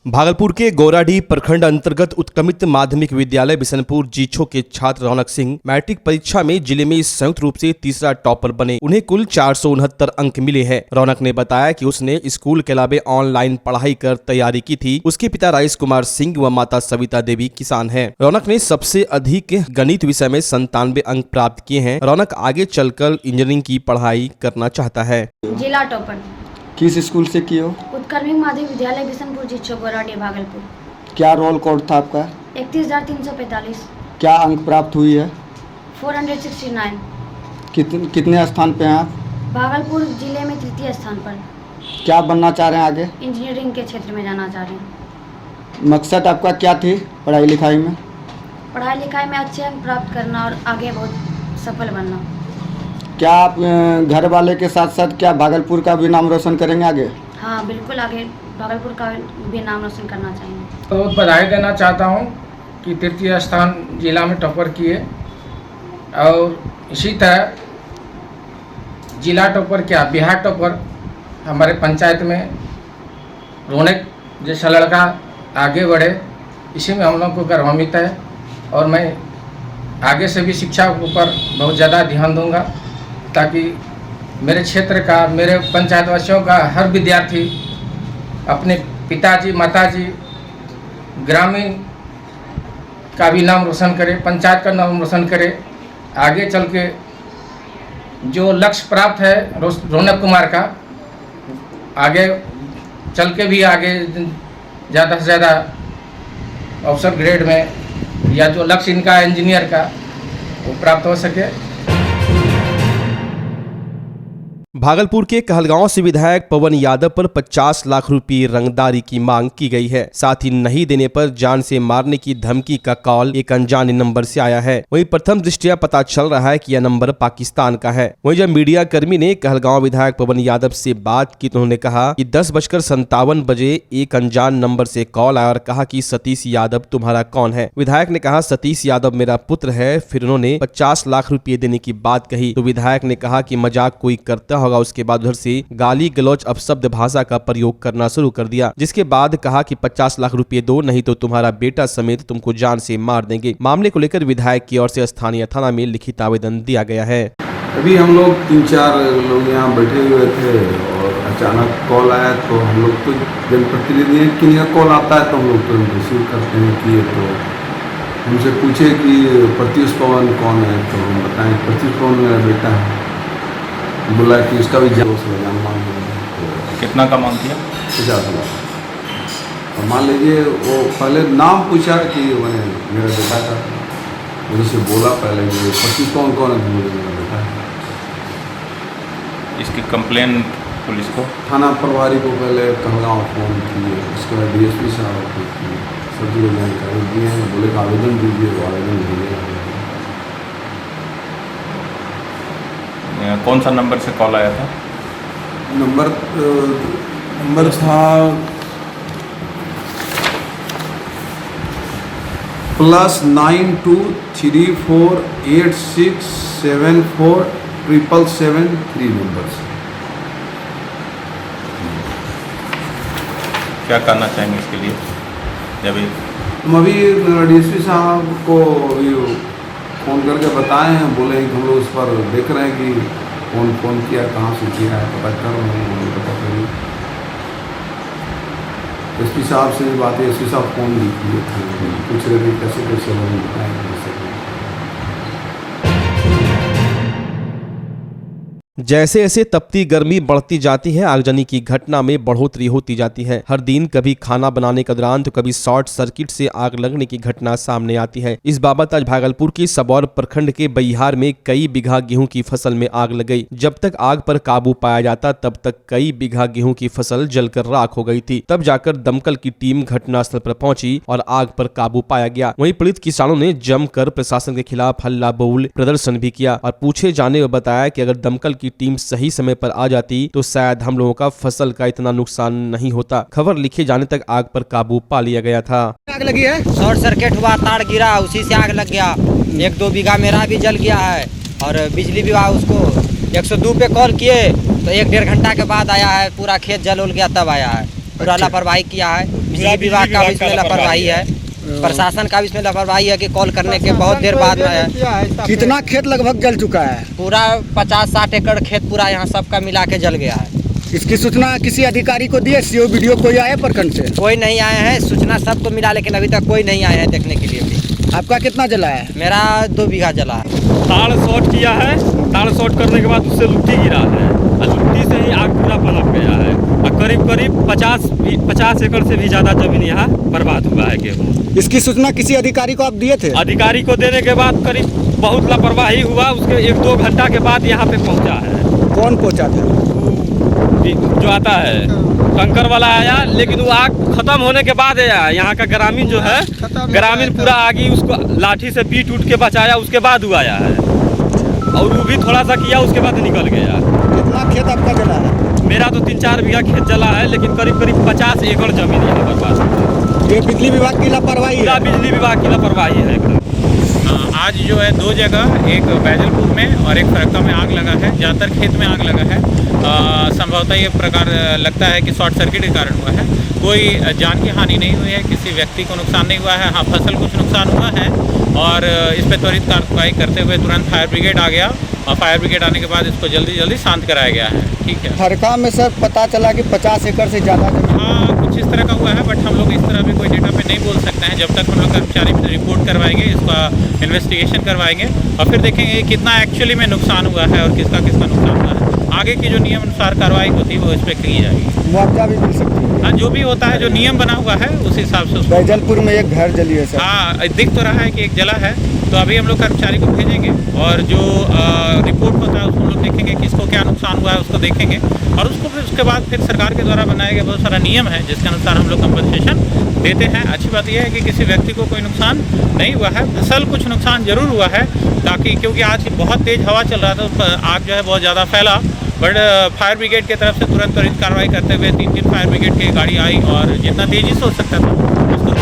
भागलपुर के गौराडीह प्रखंड अंतर्गत उत्क्रमित माध्यमिक विद्यालय बिशनपुर जीछो के छात्र रौनक सिंह मैट्रिक परीक्षा में जिले में संयुक्त रूप से तीसरा टॉपर बने। उन्हें कुल 469 अंक मिले हैं। रौनक ने बताया कि उसने स्कूल के अलावा ऑनलाइन पढ़ाई कर तैयारी की थी। उसके पिता राजेश कुमार सिंह व माता सविता देवी किसान हैं। रौनक ने सबसे अधिक गणित विषय में 97 अंक प्राप्त किए हैं। रौनक आगे चलकर इंजीनियरिंग की पढ़ाई करना चाहता है। जिला टॉपर किस स्कूल से किए हो? उत्क्रमित माध्यमिक विद्यालय बिशनपुर जीछो गौराडीह भागलपुर। क्या रोल कोड था आपका? 31,345। क्या अंक प्राप्त हुई है? 469। कितने स्थान पे हैं आप? भागलपुर जिले में तृतीय स्थान पर। क्या बनना चाह रहे हैं आगे? इंजीनियरिंग के क्षेत्र में जाना चाह रहे हैं। मकसद आपका क्या थी पढ़ाई लिखाई में? पढ़ाई लिखाई में अच्छे अंक प्राप्त करना और आगे बहुत सफल बनना। क्या आप घर वाले के साथ साथ क्या भागलपुर का भी नाम रोशन करेंगे आगे? हाँ बिल्कुल, आगे भागलपुर का भी नाम रोशन करना चाहिए। बहुत बधाई देना चाहता हूँ कि तृतीय स्थान जिला में टॉपर किए और इसी तरह जिला टॉपर क्या बिहार टॉपर हमारे पंचायत में रौनक जैसा लड़का आगे बढ़े, इसी में हम लोग को गर्वान्वित है। और मैं आगे से भी शिक्षा के ऊपर बहुत ज़्यादा ध्यान दूंगा ताकि मेरे क्षेत्र का, मेरे पंचायत वासियों का हर विद्यार्थी अपने पिताजी माताजी ग्रामीण का भी नाम रोशन करे, पंचायत का नाम रोशन करे। आगे चल के जो लक्ष्य प्राप्त है रौनक कुमार का, आगे चल के भी आगे ज़्यादा से ज़्यादा ऑफिसर ग्रेड में या जो लक्ष्य इनका इंजीनियर का वो प्राप्त हो सके। भागलपुर के कहलगांव से विधायक पवन यादव पर 50 लाख रुपए रंगदारी की मांग की गई है। साथ ही नहीं देने पर जान से मारने की धमकी का कॉल एक अनजाने नंबर से आया है। वहीं प्रथम दृष्टया पता चल रहा है कि यह नंबर पाकिस्तान का है। वहीं जब मीडिया कर्मी ने कहलगांव विधायक पवन यादव से बात की तो उन्होंने कहा कि 10:57 बजे एक अनजान नंबर से कॉल आया और कहा कि सतीश यादव तुम्हारा कौन है। विधायक ने कहा सतीश यादव मेरा पुत्र है। फिर उन्होंने 50 लाख रुपये देने की बात कही तो विधायक ने कहा कि मजाक कोई करता होगा। उसके बाद उधर से गाली गलौज अपशब्द भाषा का प्रयोग करना शुरू कर दिया, जिसके बाद कहा कि 50 लाख रुपए दो नहीं तो तुम्हारा बेटा समेत तुमको जान से मार देंगे। मामले को लेकर विधायक की ओर से स्थानीय थाना में लिखित आवेदन दिया गया है। अभी हम लोग 3-4 लोग यहाँ बैठे हुए थे और अचानक कॉल आया तो हम लोग तो जनप्रतिनिधि हैं, किसी का कॉल आता है तो हम लोग तो रिसीव करते हैं कि तो हमसे पूछे कि प्रत्युष पवन कौन है तो हम बताएं प्रत्युष पवन मेरा बेटा है। बोला कि उसका भी जान मांग कितना का मांग किया? 50 लाख। और मान लीजिए वो पहले नाम पूछा कि मैंने मेरा बेटा का, मुझे से बोला पहले कि प्रत्युष पवन कौन है, मुझे मेरा बेटा है। इसकी कंप्लेन पुलिस को, थाना प्रभारी को पहले कहलगांव फ़ोन किए, उसके बाद DSP साहब को किए, सभी जानकारी दिए हैं। बोले कि आवेदन दीजिए, वो आवेदन दिए। कौन सा नंबर से कॉल आया था? नंबर था +923486747773 नंबर से। क्या करना चाहेंगे इसके लिए? जब हम अभी DSP साहब को फ़ोन करके बताए हैं, बोले हैं कि हम लोग उस पर देख रहे हैं कि कौन फ़ोन किया, कहाँ से किया है, पता कर रहे हैं। पता करिए SP साहब से भी बात है, SP साहब फ़ोन भी किए, पूछ रहे थे कैसे कैसे हम बताएंगे। जैसे जैसे तपती गर्मी बढ़ती जाती है, आगजनी की घटना में बढ़ोतरी होती जाती है। हर दिन कभी खाना बनाने के दौरान तो कभी शॉर्ट सर्किट से आग लगने की घटना सामने आती है। इस बाबत आज भागलपुर की सबौर प्रखंड के बहिहार में कई बीघा गेहूं की फसल में आग लग गई। जब तक आग पर काबू पाया जाता तब तक कई बीघा गेहूं की फसल जलकर राख हो गई थी। तब जाकर दमकल की टीम घटनास्थल पर पहुंची और आग पर काबू पाया गया। वहीं पीड़ित किसानों ने जमकर प्रशासन के खिलाफ हल्ला बोल प्रदर्शन भी किया और पूछे जाने में बताया कि अगर दमकल की टीम सही समय पर आ जाती तो शायद हम लोगों का फसल का इतना नुकसान नहीं होता। खबर लिखे जाने तक आग पर काबू पा लिया गया था। आग लगी है, शॉर्ट सर्किट हुआ, तार गिरा, उसी से आग लग गया। 1-2 बीघा मेरा भी जल गया है और बिजली विभाग उसको 102 पे कॉल किए तो 1-1.5 घंटा के बाद आया है। पूरा खेत जल उल गया तब आया है। पूरा लापरवाही किया है। बिजली विभाग का भी इसमें लापरवाही है, प्रशासन का भी इसमें लापरवाही है कि कॉल करने के बहुत देर बाद है। कितना खेत लगभग जल चुका है? पूरा 50-60 एकड़ खेत पूरा यहाँ सबका मिला के जल गया है। इसकी सूचना किसी अधिकारी को दिए? सीओ वीडियो कोई आए प्रखंड से? कोई नहीं आए हैं, सूचना सबको मिला लेकिन अभी तक कोई नहीं आया है देखने के लिए भी। आपका कितना जला है? मेरा 2 बीघा जला है। ताड़ शॉर्ट किया है, ताड़ शॉर्ट करने के बाद उससे लुट्टी गिरा है और लुट्टी से ही आग पूरा पनप गया है और करीब 50 एकड़ से भी ज़्यादा जमीन यहाँ बर्बाद हुआ है गेहूँ। इसकी सूचना किसी अधिकारी को आप दिए थे? अधिकारी को देने के बाद करीब बहुत लापरवाही हुआ, उसके 1-2 घंटा के बाद यहाँ पे पहुँचा है। कौन पहुँचा था? जो आता है टंकर वाला आया, लेकिन वो आग खत्म होने के बाद आया। यहाँ का ग्रामीण जो है, ग्रामीण पूरा आगे उसको लाठी से पीट उठ के बचाया, उसके बाद वो आया है और वो भी थोड़ा सा किया, उसके बाद निकल गया। कितना खेत आपका जला है? मेरा तो 3-4 बीघा खेत जला है, लेकिन करीब 50 एकड़ जमीन यहाँ बर्बाद है। ये बिजली विभाग की लापरवाही है? बिजली विभाग की लापरवाही है एकदम। आज जो है 2 जगह, एक बैजलपुर में और एक फरक्का में आग लगा है। ज़्यादातर खेत में आग लगा है। संभवतः ये प्रकार लगता है कि शॉर्ट सर्किट के कारण हुआ है। कोई जान की हानि नहीं हुई है, किसी व्यक्ति को नुकसान नहीं हुआ है। हाँ, फसल कुछ नुकसान हुआ है और इस पर त्वरित कार्रवाई करते हुए तुरंत फायर ब्रिगेड आ गया और फायर ब्रिगेड आने के बाद इसको जल्दी शांत कराया गया है। ठीक है। फरक्का में सर पता चला कि 50 एकड़ से ज़्यादा। हाँ, कुछ इस तरह का हुआ है, बट हम लोग इस तरह भी कोई डेटा पे नहीं बोल सकते हैं। जब तक हम लोग कर्मचारी रिपोर्ट करवाएंगे, इसका इन्वेस्टिगेशन करवाएंगे और फिर देखेंगे कितना एक्चुअली में नुकसान हुआ है और किसका नुकसान हुआ है। आगे की जो नियम अनुसार कार्रवाई होती है वो इस पर की जाएगी। मुआवजा भी मिल सकती है? हाँ, जो भी होता है, जो नियम बना हुआ है उस हिसाब से। बैजलपुर में एक घर जली है सर। हाँ, दिख तो रहा है कि एक जला है, तो अभी हम लोग कर्मचारी को भेजेंगे और जो रिपोर्ट होता है उसको हम लोग देखेंगे किसको क्या नुकसान हुआ है, उसको देखेंगे और उसको फिर उसके बाद फिर सरकार के द्वारा बनाए गए बहुत सारा नियम है जिसके अनुसार हम लोग कंपनसेशन देते हैं। अच्छी बात यह है कि किसी व्यक्ति को कोई नुकसान नहीं हुआ है। फसल कुछ नुकसान जरूर हुआ है, ताकि क्योंकि आज बहुत तेज़ हवा चल रहा था, उस पर आग जो है बहुत ज़्यादा फैला। बट फायर ब्रिगेड की तरफ से तुरंत कार्रवाई करते हुए 3 फायर ब्रिगेड की गाड़ी आई और जितना तेज़ी से हो सकता था उसको।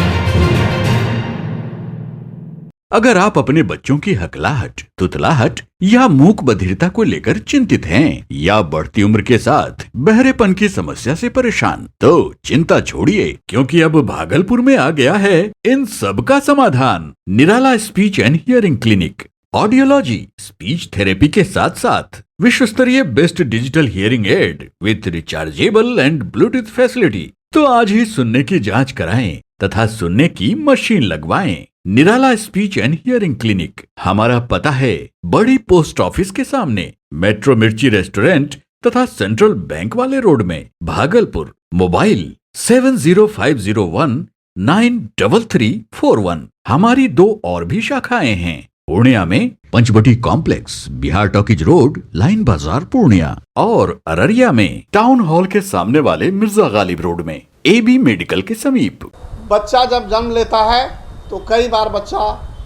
अगर आप अपने बच्चों की हकलाहट, तुतलाहट या मूक बधिरता को लेकर चिंतित हैं या बढ़ती उम्र के साथ बहरेपन की समस्या से परेशान, तो चिंता छोड़िए, क्योंकि अब भागलपुर में आ गया है इन सब का समाधान। Nirala speech and hearing clinic. Audiology, speech therapy के साथ साथ विश्व स्तरीय best digital hearing aid with rechargeable and bluetooth facility. तो आज ही सुनने की जांच कराएं तथा सुनने की मशीन लगवाएं। निराला स्पीच एंड हियरिंग क्लिनिक। हमारा पता है बड़ी पोस्ट ऑफिस के सामने, मेट्रो मिर्ची रेस्टोरेंट तथा सेंट्रल बैंक वाले रोड में, भागलपुर। मोबाइल 7050193341। हमारी 2 और भी शाखाएं हैं। पूर्णिया में Panchavati complex, Bihar talkies road, line Bazar, Purnia, और अररिया में टाउन हॉल के सामने वाले मिर्जा गालिब रोड में, AB मेडिकल के समीप। बच्चा जब जन्म लेता है तो कई बार बच्चा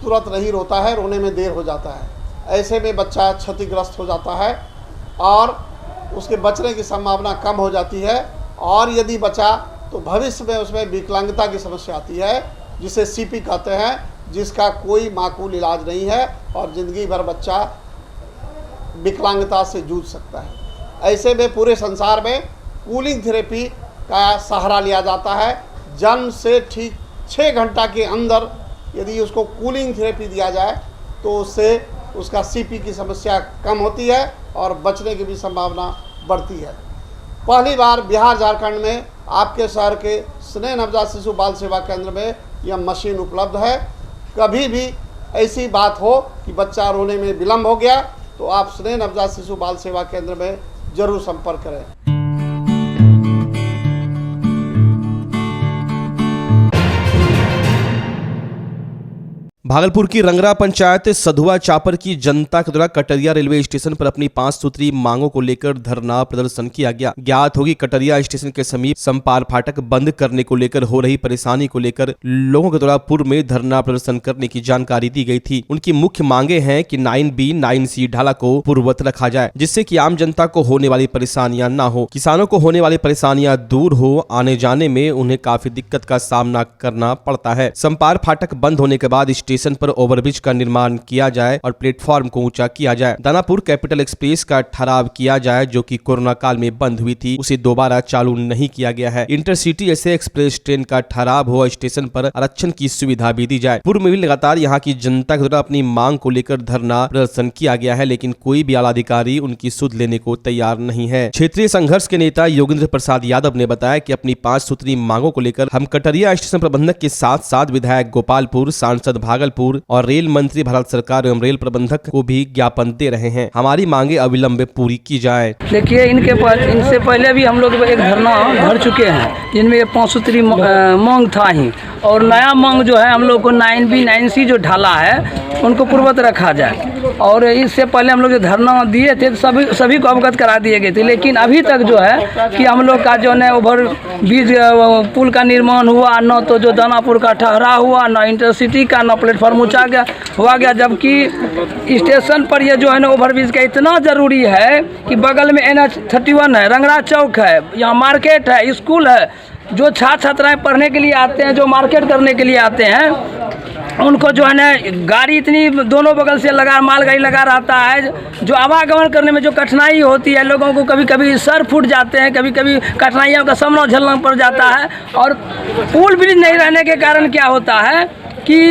तुरंत नहीं रोता है, रोने में देर हो जाता है। ऐसे में बच्चा क्षतिग्रस्त हो जाता है और उसके बचने की संभावना कम हो जाती है। और यदि बचा तो भविष्य में उसमें विकलांगता की समस्या आती है, जिसे CP कहते हैं, जिसका कोई माकूल इलाज नहीं है और ज़िंदगी भर बच्चा विकलांगता से जूझ सकता है। ऐसे में पूरे संसार में कूलिंग थेरेपी का सहारा लिया जाता है। जन्म से ठीक 6 घंटा के अंदर यदि उसको कूलिंग थेरेपी दिया जाए तो उससे उसका CP की समस्या कम होती है और बचने की भी संभावना बढ़ती है। पहली बार बिहार झारखंड में आपके शहर के स्नेह नवजात शिशु बाल सेवा केंद्र में यह मशीन उपलब्ध है। कभी भी ऐसी बात हो कि बच्चा रोने में विलम्ब हो गया तो आप स्नेह नवजात शिशु बाल सेवा केंद्र में जरूर संपर्क करें। भागलपुर की रंगरा पंचायत सधुआ चापर की जनता के द्वारा कटरिया रेलवे स्टेशन पर अपनी 5 सूत्री मांगों को लेकर धरना प्रदर्शन किया गया। ज्ञात होगी कटरिया स्टेशन के समीप संपार फाटक बंद करने को लेकर हो रही परेशानी को लेकर लोगों के द्वारा पूर्व में धरना प्रदर्शन करने की जानकारी दी गई थी। उनकी मुख्य मांगे हैं कि 9B 9C ढाला को पूर्ववत रखा जाए, जिससे कि आम जनता को होने वाली परेशानियां न हो, किसानों को होने वाली परेशानियां दूर हो। आने जाने में उन्हें काफी दिक्कत का सामना करना पड़ता है। संपार फाटक बंद होने के बाद स्टेशन स्टेशन पर ओवरब्रिज का निर्माण किया जाए और प्लेटफॉर्म को ऊंचा किया जाए। दानापुर कैपिटल एक्सप्रेस का ठहराव किया जाए जो कि कोरोना काल में बंद हुई थी, उसे दोबारा चालू नहीं किया गया है। इंटरसिटी ऐसे एक्सप्रेस ट्रेन का ठहराव हो, स्टेशन पर आरक्षण की सुविधा भी दी जाए। पूर्व में भी लगातार यहाँ की जनता के द्वारा अपनी मांग को लेकर धरना प्रदर्शन किया गया है, लेकिन कोई भी आला अधिकारी उनकी सुध लेने को तैयार नहीं है। क्षेत्रीय संघर्ष के नेता योगेंद्र प्रसाद यादव ने बताया कि अपनी 5 सूत्री मांगों को लेकर हम कटरिया स्टेशन प्रबंधक के साथ साथ विधायक गोपालपुर, सांसद भागलपुर और रेल मंत्री भारत सरकार एवं रेल प्रबंधक को भी ज्ञापन दे रहे हैं। हमारी मांगे अविलंब पूरी की जाए। देखिए, इनसे पहले भी हम लोग एक धरना भर चुके हैं, जिनमें 5 सूत्री मांग था ही, और नया मांग जो है हम लोग को 9B 9C जो ढाला है उनको पूर्वत रखा जाए। और इससे पहले हम लोग जो धरना दिए थे तो सभी को अवगत करा दिए गए थे, लेकिन अभी तक जो है कि हम लोग का जो है ओवर ब्रिज पुल का निर्माण हुआ, न तो जो दानापुर का ठहरा हुआ, न इंटरसिटी का, न प्लेटफॉर्म ऊंचा हुआ गया। जबकि स्टेशन पर ये जो है ना ओवर ब्रिज का इतना ज़रूरी है कि बगल में NH 31 है, रंगरा चौक है, यहाँ मार्केट है, स्कूल है। जो छात्र छात्राएँ पढ़ने के लिए आते हैं, जो मार्केट करने के लिए आते हैं, उनको जो है ना गाड़ी इतनी दोनों बगल से मालगाड़ी लगा रहता है, जो आवागमन करने में जो कठिनाई होती है, लोगों को कभी कभी सर फूट जाते हैं, कभी कभी कठिनाइयों का सामना झेलना पड़ जाता है। और पुल ब्रिज नहीं रहने के कारण क्या होता है कि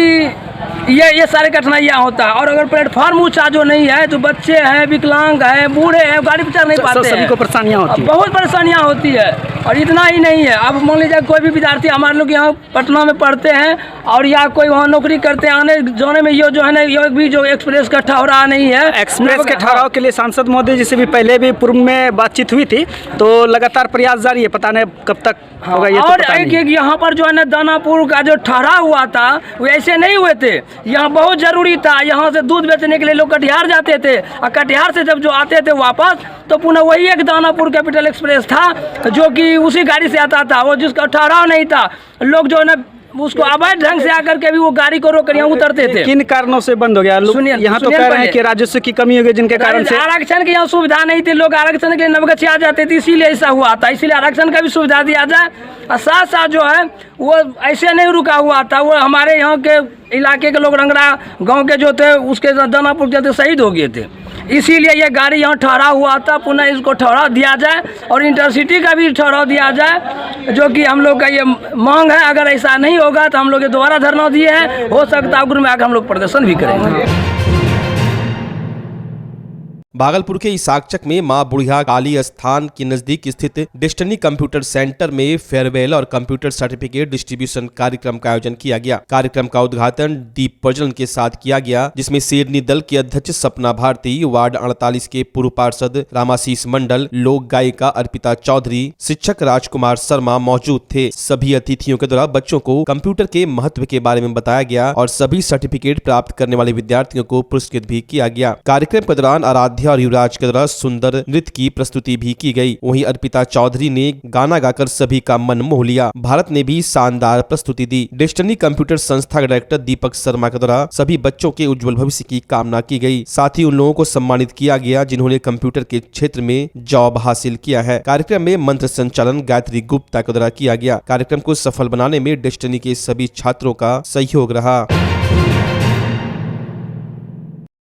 ये सारे कठिनाइयाँ होता है। और अगर प्लेटफॉर्म ऊंचा जो नहीं है तो बच्चे हैं, विकलांग हैं, बूढ़े हैं, गाड़ी पे चढ़ नहीं पाते हैं, सभी को परेशानियाँ होती है, बहुत परेशानियाँ होती है। और इतना ही नहीं है, अब मान लीजिए कोई भी विद्यार्थी, हमारे लोग यहाँ पटना में पढ़ते हैं और या कोई वहाँ नौकरी करते हैं, आने जाने में ये जो है ना ये भी जो एक्सप्रेस का ठहराव नहीं है। एक्सप्रेस के ठहराव के लिए सांसद महोदय जी से भी पहले भी पूर्व में बातचीत हुई थी, तो लगातार प्रयास जारी है, पता नहीं कब तक होगा ये। और एक यहाँ पर जो है ना दानापुर का जो ठहराव हुआ था वो ऐसे नहीं हुए थे, यहाँ बहुत ज़रूरी था। यहाँ से दूध बेचने के लिए लोग कटिहार जाते थे, और कटिहार से जब जो आते थे वापस तो पुनः वही एक दानापुर कैपिटल एक्सप्रेस था जो कि उसी गाड़ी से आता था, वो जिसका ठहराव नहीं था। लोग जो है ना उसको अवैध ढंग से आकर के भी वो गाड़ी को रोक कर यहाँ उतरते थे। किन कारणों से बंद हो गया? सुनिए, यहाँ तो कह रहे हैं कि राजस्व की कमी हो गई, जिनके कारण से आरक्षण की यहाँ सुविधा नहीं थी, लोग आरक्षण के लिए नवगछिया आ जाते थे, इसीलिए ऐसा हुआ था। इसलिए आरक्षण का भी सुविधा दिया जाए। और साथ साथ जो है वो ऐसे नहीं रुका हुआ था, वो हमारे यहाँ के इलाके के लोग रंगरा गाँव के जो थे उसके दानापुर के शहीद हो गए थे, इसीलिए ये गाड़ी यहाँ ठहरा हुआ था। पुनः इसको ठहराव दिया जाए और इंटरसिटी का भी ठहराव दिया जाए, जो कि हम लोग का ये मांग है। अगर ऐसा नहीं होगा तो हम लोग ये दोबारा धरना दिए हैं, हो सकता है गुरु में आकर हम लोग प्रदर्शन भी करेंगे। भागलपुर के इसाकचक में मां बुढ़िया काली स्थान के नजदीक स्थित डेस्टिनी कंप्यूटर सेंटर में फेयरवेल और कंप्यूटर सर्टिफिकेट डिस्ट्रीब्यूशन कार्यक्रम का आयोजन किया गया। कार्यक्रम का उद्घाटन दीप प्रज्वलन के साथ किया गया, जिसमें शेरनी दल की अध्यक्ष सपना भारती, वार्ड 48 के पूर्व पार्षद रामाशीष मंडल, लोक गायिका अर्पिता चौधरी, शिक्षक राजकुमार शर्मा मौजूद थे। सभी अतिथियों के द्वारा बच्चों को कंप्यूटर के महत्व के बारे में बताया गया और सभी सर्टिफिकेट प्राप्त करने वाले विद्यार्थियों को पुरस्कृत भी किया गया। कार्यक्रम के दौरान आराध्या और युवराज के द्वारा सुंदर नृत्य की प्रस्तुति भी की गई। वहीं अर्पिता चौधरी ने गाना गाकर सभी का मन मोह लिया। भारत ने भी शानदार प्रस्तुति दी। डेस्टिनी कंप्यूटर संस्था के डायरेक्टर दीपक शर्मा के द्वारा सभी बच्चों के उज्जवल भविष्य की कामना की गई। साथ ही उन लोगों को सम्मानित किया गया जिन्होंने कंप्यूटर के क्षेत्र में जॉब हासिल किया है। कार्यक्रम में मंत्र संचालन गायत्री गुप्ता के द्वारा किया गया। कार्यक्रम को सफल बनाने में डेस्टिनी के सभी छात्रों का सहयोग रहा।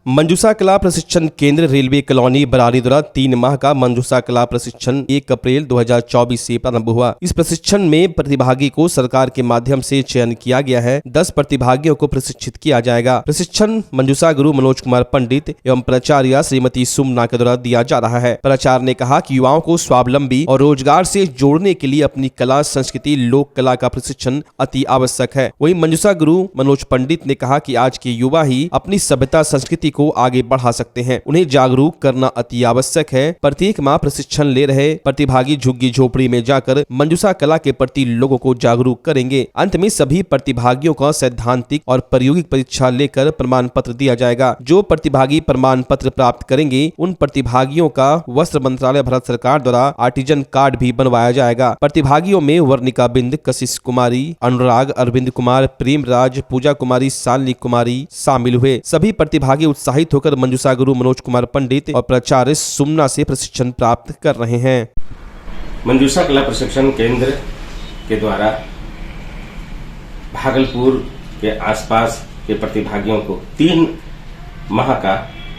मंजूसा कला प्रशिक्षण केंद्र रेलवे कॉलोनी बरारी द्वारा 3 माह का मंजूसा कला प्रशिक्षण 1 अप्रैल 2024 से प्रारंभ हुआ। इस प्रशिक्षण में प्रतिभागी को सरकार के माध्यम से चयन किया गया है। 10 प्रतिभागियों को प्रशिक्षित किया जाएगा। प्रशिक्षण मंजूसा गुरु मनोज कुमार पंडित एवं प्राचार्य श्रीमती सुमना के द्वारा दिया जा रहा है। प्राचार्य ने कहा कि युवाओं को स्वावलंबी और रोजगार से जोड़ने के लिए अपनी कला, संस्कृति, लोक कला का प्रशिक्षण अति आवश्यक है। वहीं मंजूसा गुरु मनोज पंडित ने कहा कि आज के युवा ही अपनी सभ्यता, संस्कृति को आगे बढ़ा सकते हैं। उन्हें जागरूक करना अति आवश्यक है। प्रत्येक माह प्रशिक्षण ले रहे प्रतिभागी झुग्गी झोपड़ी में जाकर मंजूसा कला के प्रति लोगों को जागरूक करेंगे। अंत में सभी प्रतिभागियों का सैद्धांतिक और प्रायोगिक परीक्षा लेकर प्रमाण पत्र दिया जाएगा। जो प्रतिभागी प्रमाण पत्र प्राप्त करेंगे उन प्रतिभागियों का वस्त्र मंत्रालय भारत सरकार द्वारा आर्टिजन कार्ड भी बनवाया जाएगा। प्रतिभागियों में वर्णिका बिंद, कशिश कुमारी, अनुराग, अरविंद कुमार, प्रेम राज, पूजा कुमारी, शालिनी कुमारी शामिल हुए। सभी प्रतिभागी उत्साहित होकर मंजूसा गुरु मनोज कुमार पंडित और प्राचार्य सुमना से प्रशिक्षण प्राप्त कर रहे हैं। मंजूसा कला प्रशिक्षण केंद्र के द्वारा भागलपुर के आसपास के प्रतिभागियों को 3 माह का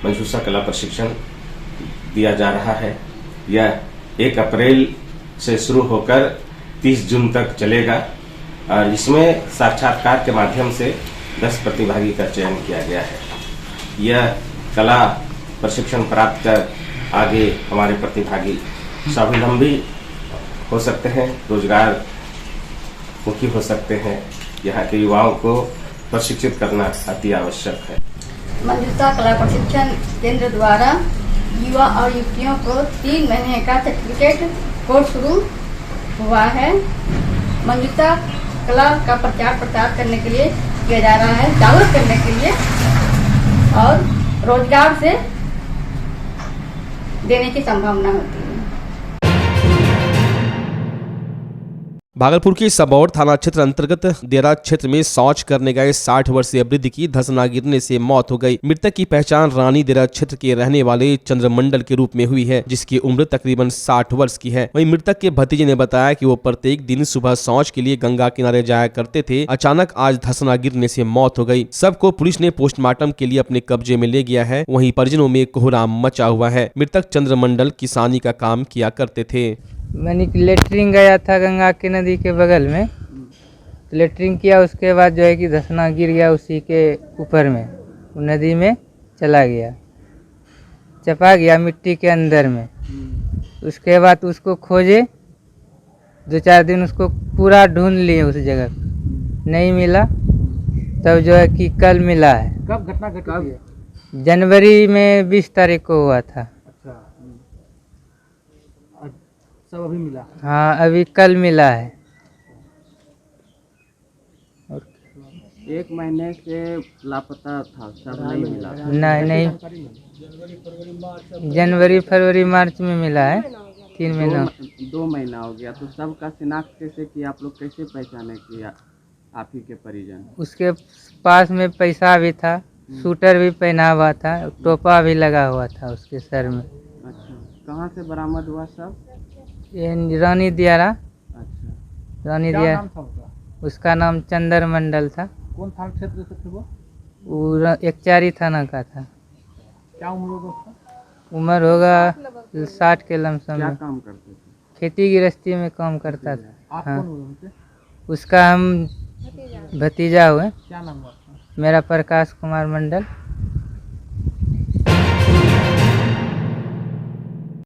मंजूषा कला प्रशिक्षण दिया जा रहा है। यह 1 अप्रैल से शुरू होकर 30 जून तक चलेगा और इसमें साक्षात्कार के माध्यम से 10 प्रतिभागी का चयन किया गया है। यह कला प्रशिक्षण प्राप्त कर आगे हमारे प्रतिभागी स्वावलंबी हो सकते हैं, रोजगार मुखी हो सकते हैं। यहाँ के युवाओं को प्रशिक्षित करना अति आवश्यक है। मंजूषा कला प्रशिक्षण केंद्र द्वारा युवा और युवतियों को 3 महीने का सर्टिफिकेट कोर्स शुरू हुआ है। मंजूषा कला का प्रचार प्रसार करने के लिए किया जा रहा है, जागरूक करने के लिए और रोजगार से देने की संभावना होती है। भागलपुर के सबौर थाना क्षेत्र अंतर्गत देरा क्षेत्र में शौच करने गए 60 वर्षीय वृद्ध की धंसना गिरने से मौत हो गई। मृतक की पहचान रानी देरा क्षेत्र के रहने वाले चंद्रमंडल के रूप में हुई है, जिसकी उम्र तकरीबन 60 वर्ष की है। वहीं मृतक के भतीजे ने बताया कि वो प्रत्येक दिन सुबह शौच के लिए गंगा किनारे जाया करते थे। अचानक आज धंसना गिरने से मौत हो गई। सबको पुलिस ने पोस्टमार्टम के लिए अपने कब्जे में ले गया है। वहीं परिजनों में कोहराम मचा हुआ है। मृतक चंद्रमंडल किसानी का काम किया करते थे। मैंने लेटरिंग गया था गंगा के नदी के बगल में, तो लेटरिंग किया, उसके बाद जो है कि धंसना गिर गया उसी के ऊपर में, नदी में चला गया, चपा गया मिट्टी के अंदर में। उसके बाद उसको खोजे, 2-4 दिन उसको पूरा ढूंढ लिए, उस जगह नहीं मिला। तब जो है कि कल मिला है। कब घटना घटी? जनवरी में 20 तारीख को हुआ था। सब अभी मिला? हाँ, अभी कल मिला है। 1 महीने से लापता था, सब नहीं मिला? नहीं, जनवरी फरवरी मार्च में मिला है। 3 महीना 2 महीना हो गया। तो सबका शिनाख्त कैसे किया आप लोग, कैसे पहचाने किया आप ही के परिजन? उसके पास में पैसा भी था, सूटर भी पहना हुआ था, टोपा भी लगा हुआ था उसके सर में। अच्छा, कहाँ से बरामद हुआ सब? ये रानी दियारा। अच्छा, रानी दियारा। उसका नाम चंद्र मंडल था। कौन थाना क्षेत्र से थे वो? एकचारी थाना का था। क्या उम्र होगा उसका? उम्र होगा 60 के लमसम। क्या काम करते थे? खेती गृहस्थी में काम करता था। आप हाँ। कौन हुए उनसे? उसका हम भतीजा हुए। क्या नाम हुआ? मेरा प्रकाश कुमार मंडल।